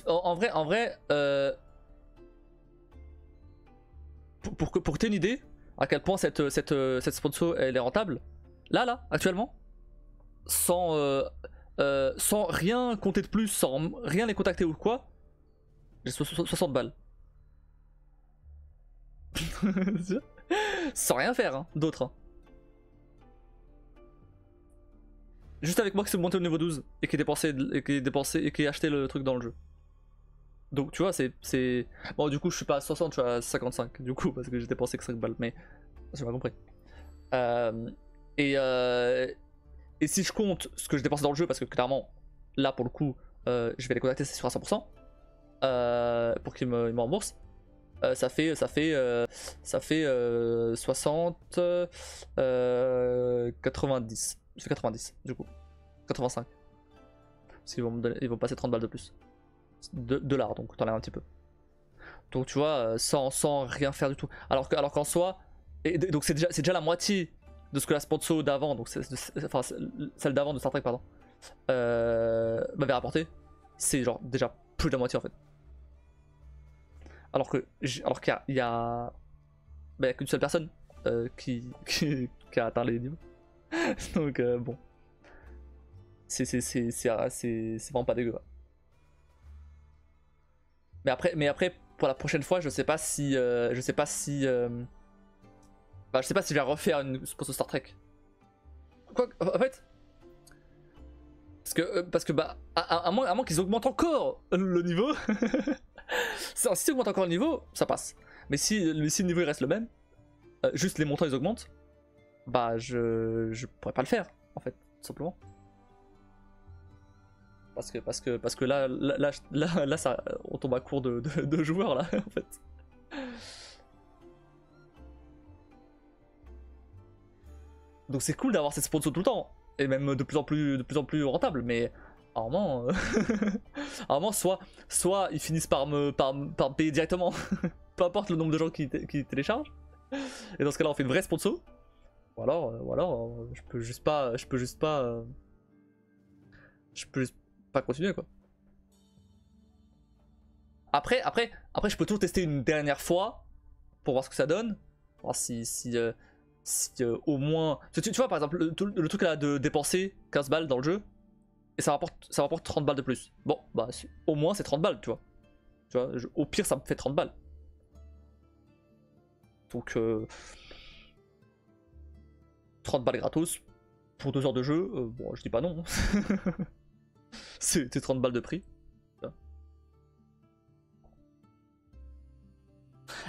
En vrai, pour que tu aies une idée à quel point cette sponsor elle est rentable, là, actuellement, sans rien compter de plus, sans rien les contacter ou quoi, j'ai 60 balles. Sans rien faire, hein, d'autre. Hein. Juste avec moi qui s'est monté au niveau 12 et qui et qui a acheté le truc dans le jeu. Donc tu vois, c'est. Bon, du coup, je suis pas à 60, je suis à 55, du coup, parce que j'ai dépensé que 5 balles, mais j'ai pas compris. Euh, et, euh, et si je compte ce que je dépense dans le jeu, parce que clairement, là pour le coup, je vais les contacter, c'est sûr à 100%, pour qu'ils me remboursent. Ça fait 60, 90. Ça fait 90 du coup. 85. Parce qu'ils ils vont passer 30 balles de plus. De l'art, donc t'enlèves un petit peu. Donc tu vois, sans rien faire du tout. Alors qu'en soi, donc c'est déjà la moitié de ce que la sponsor d'avant, donc enfin celle d'avant de Star Trek, pardon, m'avait rapporté. C'est genre déjà plus de la moitié en fait. Alors qu'il y a bah, qu'une seule personne qui a atteint les niveaux. Donc bon, c'est vraiment pas dégueu. Quoi. Mais après, pour la prochaine fois, je sais pas si je sais pas si bah, je sais pas si je vais refaire une sponsor Star Trek. Quoi, en fait, parce que bah à moins qu'ils augmentent encore le niveau. Si ils augmentent encore le niveau, ça passe. Mais si le niveau il reste le même, juste les montants ils augmentent, bah je pourrais pas le faire en fait, tout simplement. Parce que là ça, on tombe à court de joueurs là en fait. Donc c'est cool d'avoir ces sponsors tout le temps et même de plus en plus rentable, mais à un moment, à un moment soit ils finissent par me payer directement, peu importe le nombre de gens qui téléchargent. Et dans ce cas-là on fait une vraie sponsor. Ou alors je peux juste pas continuer quoi. Après je peux toujours tester une dernière fois pour voir ce que ça donne, voir si au moins tu vois par exemple le truc là de dépenser 15 balles dans le jeu et ça rapporte 30 balles de plus. Bon bah au moins c'est 30 balles tu vois, au pire ça me fait 30 balles. Donc 30 balles gratos pour 2 heures de jeu, bon je dis pas non. C'est 30 balles de prix.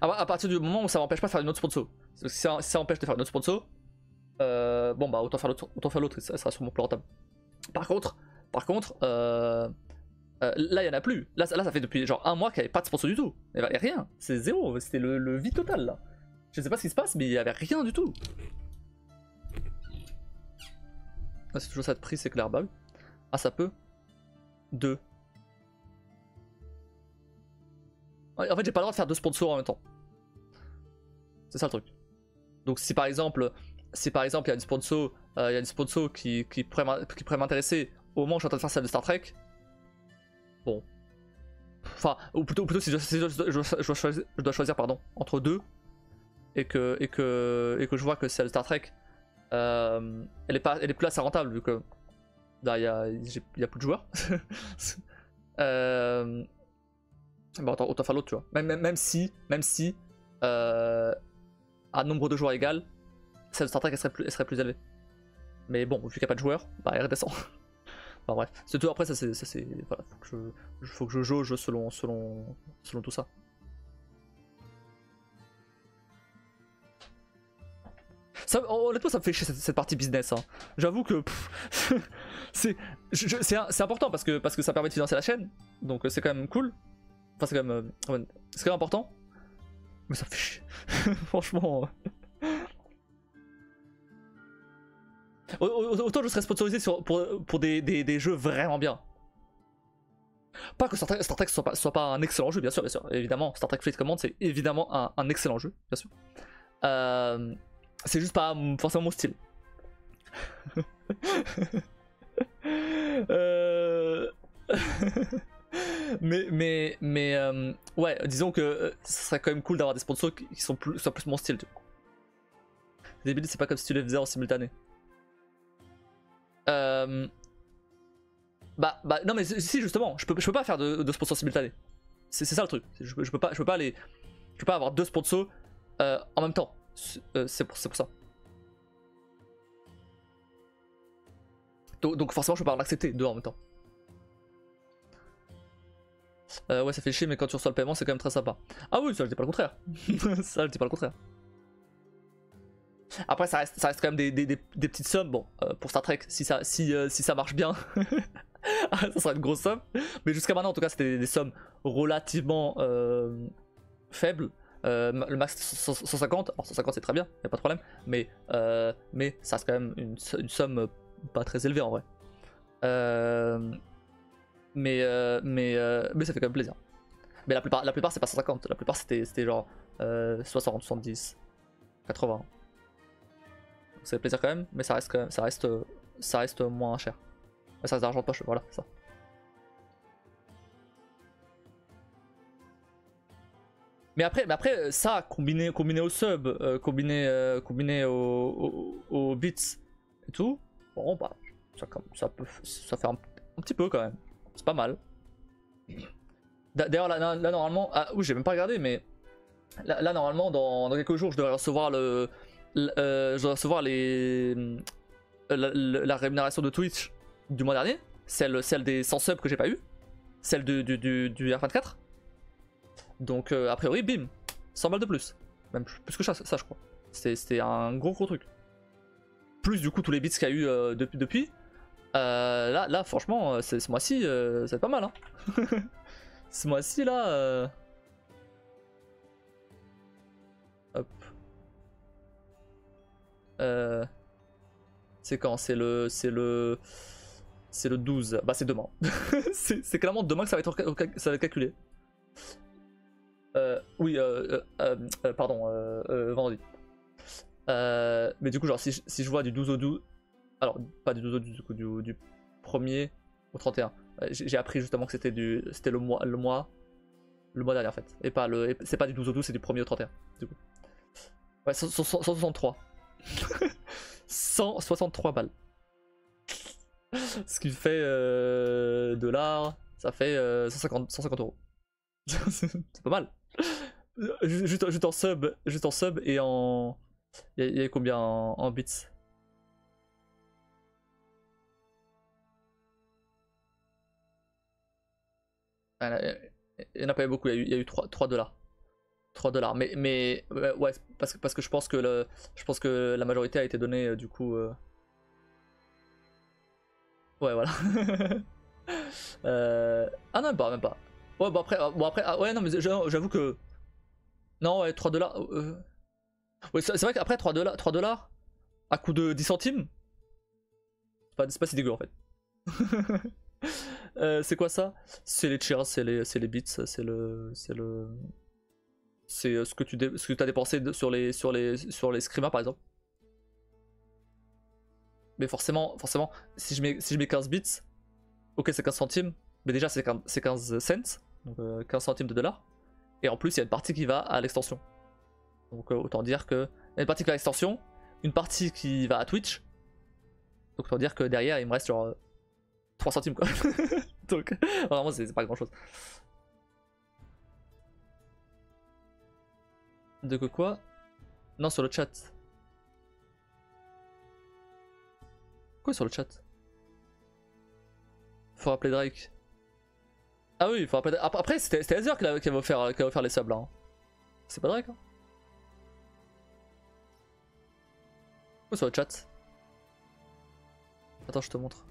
À partir du moment où ça m'empêche pas de faire une autre sponsor. Si ça empêche de faire une autre sponsor, bon bah autant faire l'autre, ça sera sûrement plus rentable. Par contre, là il y en a plus. Là ça fait depuis genre un mois qu'il n'y avait pas de sponsor du tout. Il n'y avait rien, c'est zéro, c'était le vide total là. Je sais pas ce qui se passe, mais il n'y avait rien du tout. Ah, c'est toujours ça de prix, c'est clair, bah oui. Ah ça peut. 2. En fait j'ai pas le droit de faire 2 sponsors en même temps. C'est ça le truc. Donc si par exemple il y a une sponsor qui pourrait m'intéresser au moment où je suis en train de faire celle de Star Trek, bon. Enfin, ou plutôt si je dois choisir pardon, entre deux et que je vois que celle de Star Trek elle est plus assez rentable vu que là il y a plus de joueurs. Bah autant faire l'autre tu vois. Même si à nombre de joueurs égal, celle de Star Trek elle serait plus élevée. Mais bon, vu qu'il n'y a pas de joueurs, bah elle redescend. Enfin bref, c'est tout. Après ça c'est voilà, faut que je jauge selon tout ça. Honnêtement ça me fait chier cette partie business. Hein. J'avoue que c'est important parce que ça permet de financer la chaîne, donc c'est quand même cool. Enfin c'est quand même important. Mais ça me fait chier. Franchement. Autant je serais sponsorisé pour des jeux vraiment bien. Pas que Star Trek soit pas un excellent jeu, bien sûr, évidemment. Star Trek Fleet Command, c'est évidemment un excellent jeu, bien sûr. C'est juste pas forcément mon style. Ouais, disons que ce serait quand même cool d'avoir des sponsors qui soient plus mon style. Tu vois. Débile, c'est pas comme si tu les faisais en simultané. Bah non mais si justement, je peux pas faire de sponsors simultanés. C'est ça le truc. Je peux pas avoir deux sponsors en même temps. C'est pour ça. Donc forcément je peux pas en accepter deux en même temps. Ouais, ça fait chier, mais quand tu reçois le paiement, c'est quand même très sympa. Ah oui, ça je dis pas le contraire. Ça je dis pas le contraire. Après, ça reste quand même des petites sommes. Bon, pour Star Trek, si ça marche bien, ça sera une grosse somme. Mais jusqu'à maintenant, en tout cas, c'était des sommes relativement faibles. Le max 150, alors 150 c'est très bien, y a pas de problème. Mais ça reste quand même une somme pas très élevée en vrai. Mais ça fait quand même plaisir. Mais la plupart c'est pas 150, la plupart c'était genre 60, 70, 80. Donc ça fait plaisir quand même, mais ça reste moins cher. Mais ça reste d'argent de poche, voilà, ça. Mais après ça, combiné au sub, combiné au beats et tout, bon bah, ça fait un petit peu quand même. C'est pas mal. D'ailleurs là, normalement, ah oui j'ai même pas regardé, mais là normalement dans quelques jours je devrais recevoir la rémunération de Twitch du mois dernier, celle des 100 subs que j'ai pas eu, celle du R24. Donc a priori bim, 100 balles de plus, même plus que ça je crois. C'était un gros truc. Plus du coup tous les bits qu'il y a eu depuis. Là franchement ce mois-ci c'est pas mal hein. Ce mois-ci là hop. C'est quand? C'est le 12. Bah c'est demain. c'est clairement demain que ça va être calculé. Oui, pardon, vendredi. Mais du coup, genre, si je vois du 12 au 12. Alors, pas du 12 au 12, du coup, du 1er au 31. J'ai appris justement que c'était le mois dernier en fait. Et pas c'est pas du 12 au 12, c'est du 1er au 31. Du coup. Ouais, 163. 163 balles. Ce qui fait dollars, ça fait 150 euros. C'est pas mal. Juste en sub et en. Il y a combien en bits? Il n'y en a pas eu beaucoup, il y a eu 3 dollars. 3 dollars. Mais ouais, parce que je pense que la majorité a été donnée du coup. Ouais, voilà. Ah non, même pas. Ouais, bon après ouais, non, mais j'avoue que. Non, ouais, 3 dollars. Ouais, c'est vrai qu'après 3 dollars à coût de 10 centimes, c'est pas si dégueu en fait. C'est quoi ça? C'est les cheers, c'est les bits, c'est ce que tu as dépensé sur les screamers par exemple. Mais forcément, si je mets 15 bits, ok c'est 15 centimes, mais déjà c'est 15 cents, donc 15 centimes de dollars. Et en plus il y a une partie qui va à l'extension. Donc autant dire que il y a une partie qui va à l'extension, une partie qui va à Twitch. Donc autant dire que derrière il me reste genre 3 centimes quoi. Donc vraiment c'est pas grand chose. De quoi? Non, sur le chat. Quoi sur le chat? Faut rappeler Drake. Ah oui, faut rappeler. Après, c'était Azure qui avait offert les subs là. Hein. C'est pas Drake. Hein. Quoi sur le chat? Attends, je te montre.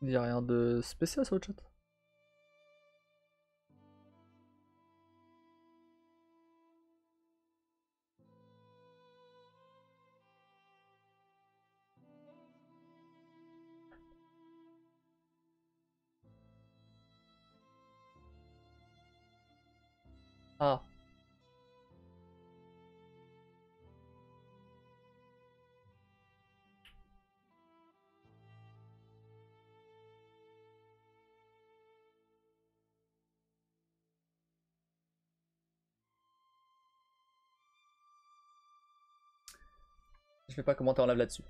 Il y a rien de spécial sur le chat. Ah. Je vais pas commenter en live là-dessus.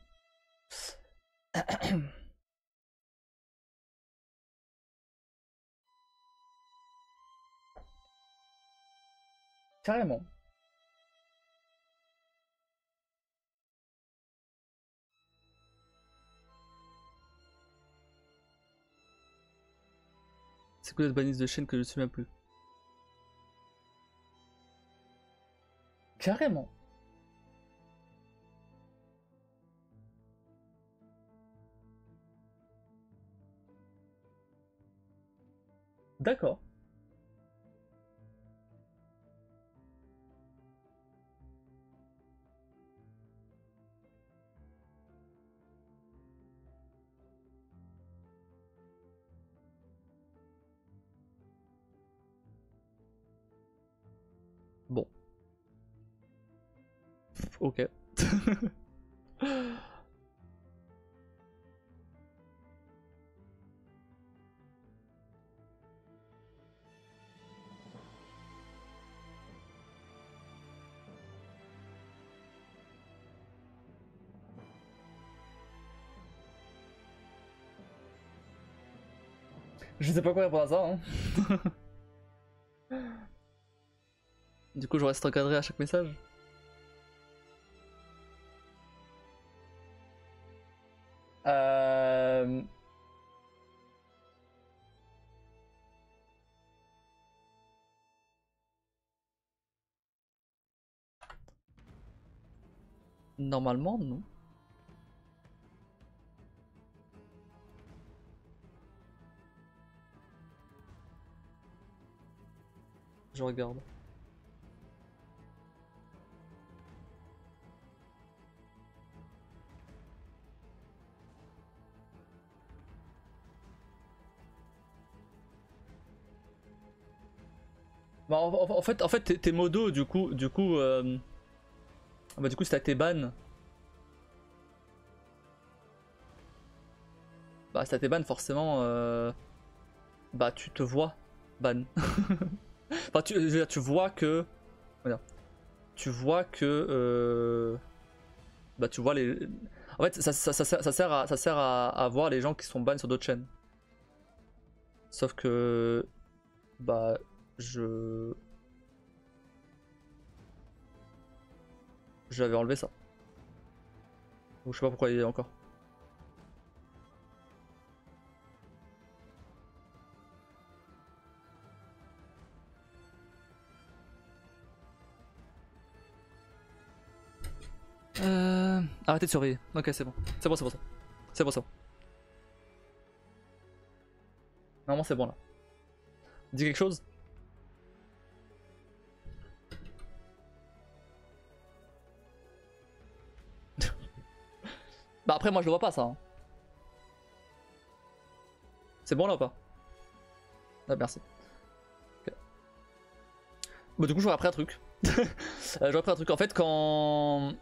Carrément. C'est quoi cette banise de chaîne que je ne sais même plus? Carrément. D'accord. Bon. Ok. Je sais pas quoi répondre à ça. Hein. Du coup, je reste encadré à chaque message. Euh... Normalement, non. Je regarde. Bah, en fait tes modos, du coup, bah, du coup, si t'as tes bans, bah, si t'as tes bans, forcément, bah, tu te vois ban. Enfin, je veux dire, tu vois que, voilà. Tu vois que, bah, tu vois les. En fait, ça sert à voir les gens qui sont ban sur d'autres chaînes. Sauf que, bah, j'avais enlevé ça. Donc, je sais pas pourquoi il est encore. Arrêtez de surveiller. Ok, c'est bon. C'est bon, c'est bon, c'est bon. C'est bon, c'est bon. Normalement, c'est bon là. Dis quelque chose? Bah, après, moi, je le vois pas ça. Hein. C'est bon là ou pas? Ah, merci. Okay. Bah, du coup, j'aurais appris un truc. J'aurais appris un truc. En fait, quand.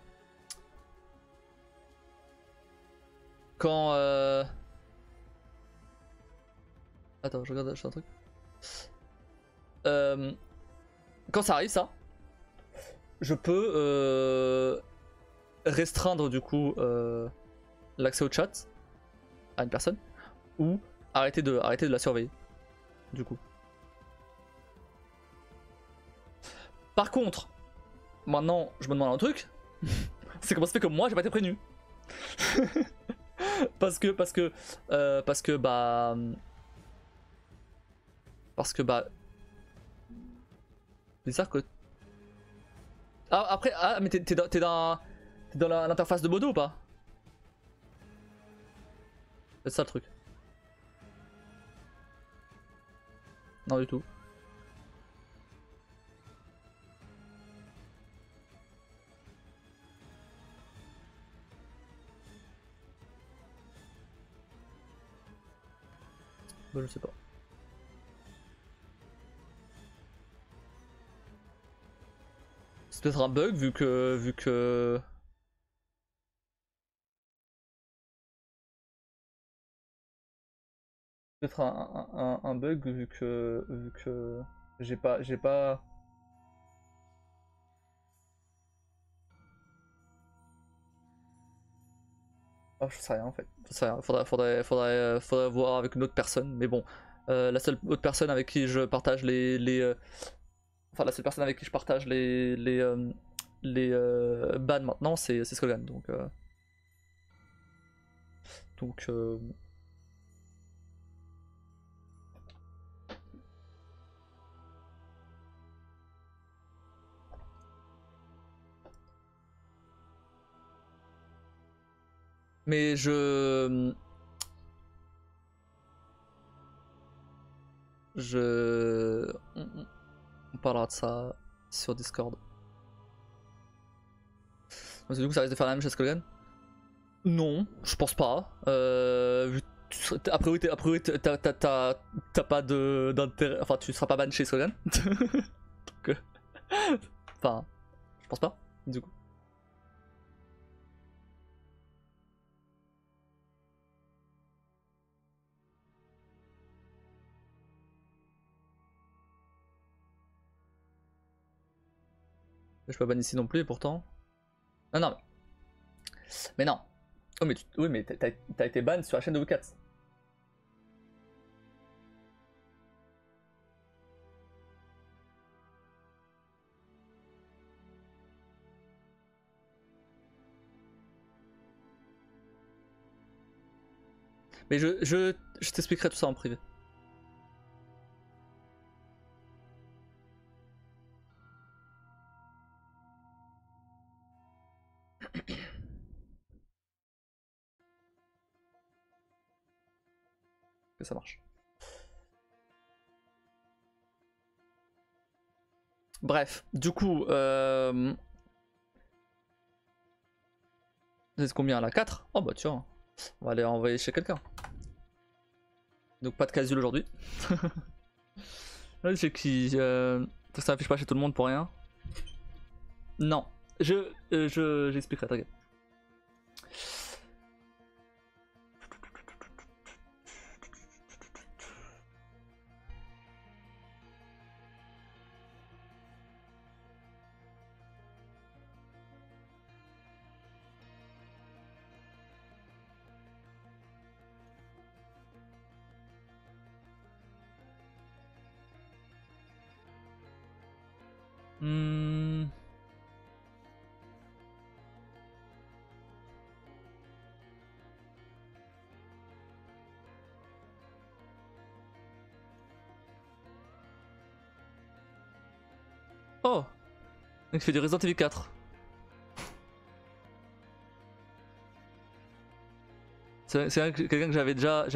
Attends, je regarde un truc. Quand ça arrive, ça, je peux restreindre du coup l'accès au chat à une personne ou arrêter de la surveiller. Du coup. Par contre, maintenant, je me demande un truc. C'est comment ça fait que moi, j'ai pas été prévenu. parce que bizarre que. Ah, après, ah, mais t'es dans l'interface de Modo ou pas? C'est ça le truc. Non du tout. Bah, je sais pas. C'est peut-être un bug vu que... Peut-être un bug vu que j'ai pas. Ah, je sais rien en fait. Je sais rien. Faudrait voir avec une autre personne. Mais bon, la seule autre personne avec qui je partage enfin la seule personne avec qui je partage les bans maintenant, c'est Skogan. Donc mais on parlera de ça sur Discord. Donc, du coup, ça risque de faire la même chose que Skogan? Non, je pense pas. A priori, t'as pas d'intérêt. Enfin, tu seras pas ban chez Skogan. Donc, enfin, je pense pas, du coup. Je suis pas ban ici non plus, et pourtant. Non, non, mais non. Oh, mais oui, mais t'as été ban sur la chaîne de Wukats. Mais je t'expliquerai tout ça en privé. Que ça marche. Bref, du coup, c'est combien là? 4? Oh bah tiens, on va aller envoyer chez quelqu'un. Donc pas de casual aujourd'hui. Chez qui ça affiche pas chez tout le monde pour rien. Non, j'expliquerai, t'inquiète. Hmm. Oh, donc il fait du Resident Evil 4. C'est quelqu'un que j'avais déjà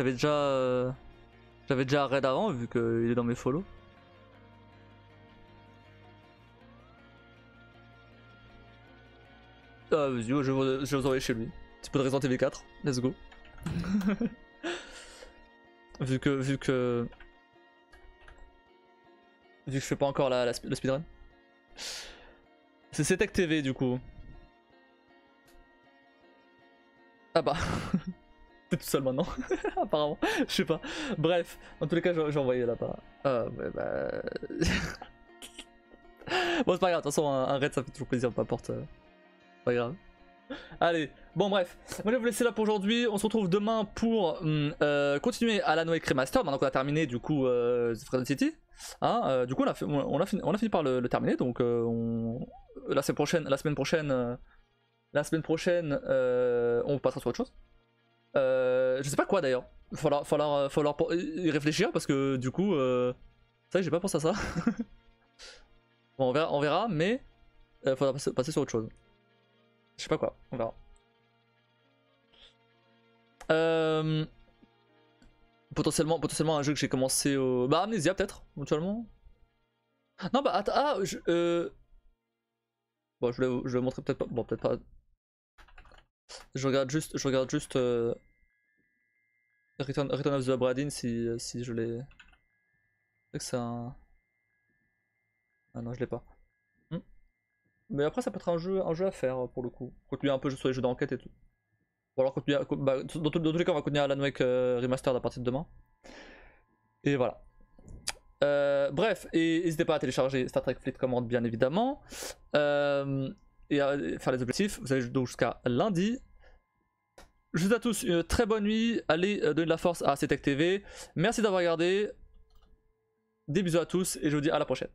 raid avant vu qu'il est dans mes follow. Ah vas-y, je vais vous envoyer chez lui. Petit peu de Resident Evil 4, let's go. vu que je fais pas encore le speedrun. C'est Tech TV du coup. Ah bah, t'es tout seul maintenant, apparemment. Je sais pas. Bref, dans tous les cas, j'ai envoyé là-bas. Ouais, bah... bon, c'est pas grave, de toute façon, un raid ça fait toujours plaisir, peu importe. Pas grave. Allez, bon bref, moi je vais vous laisser là pour aujourd'hui, on se retrouve demain pour continuer à la Wake Remaster, maintenant qu'on a terminé du coup The Frozen City. Hein, du coup on a fini par le terminer, donc la semaine prochaine on passera sur autre chose. Je sais pas quoi d'ailleurs, il va falloir y réfléchir parce que du coup, c'est vrai que j'ai pas pensé à ça. Bon, on verra, mais faudra passer sur autre chose. Je sais pas quoi, on verra. Potentiellement un jeu que j'ai commencé au. Bah, Amnesia peut-être, éventuellement. Non, bah, attends, bon, je vais montrer peut-être pas. Bon, peut-être pas. Je regarde juste. Return of the Obra Dinn si je l'ai. C'est que c'est un. Ah non, je l'ai pas. Mais après, ça peut être un jeu à faire pour le coup. Continuer un peu sur les jeux d'enquête et tout. Ou alors continuer. Bah, dans tous les cas, on va continuer Alan Wake Remastered à partir de demain. Et voilà. Bref, et n'hésitez pas à télécharger Star Trek Fleet Command bien évidemment. Et à faire les objectifs. Vous avez donc jusqu'à lundi. Je vous souhaite à tous une très bonne nuit. Allez donner de la force à CTech TV. Merci d'avoir regardé. Des bisous à tous et je vous dis à la prochaine.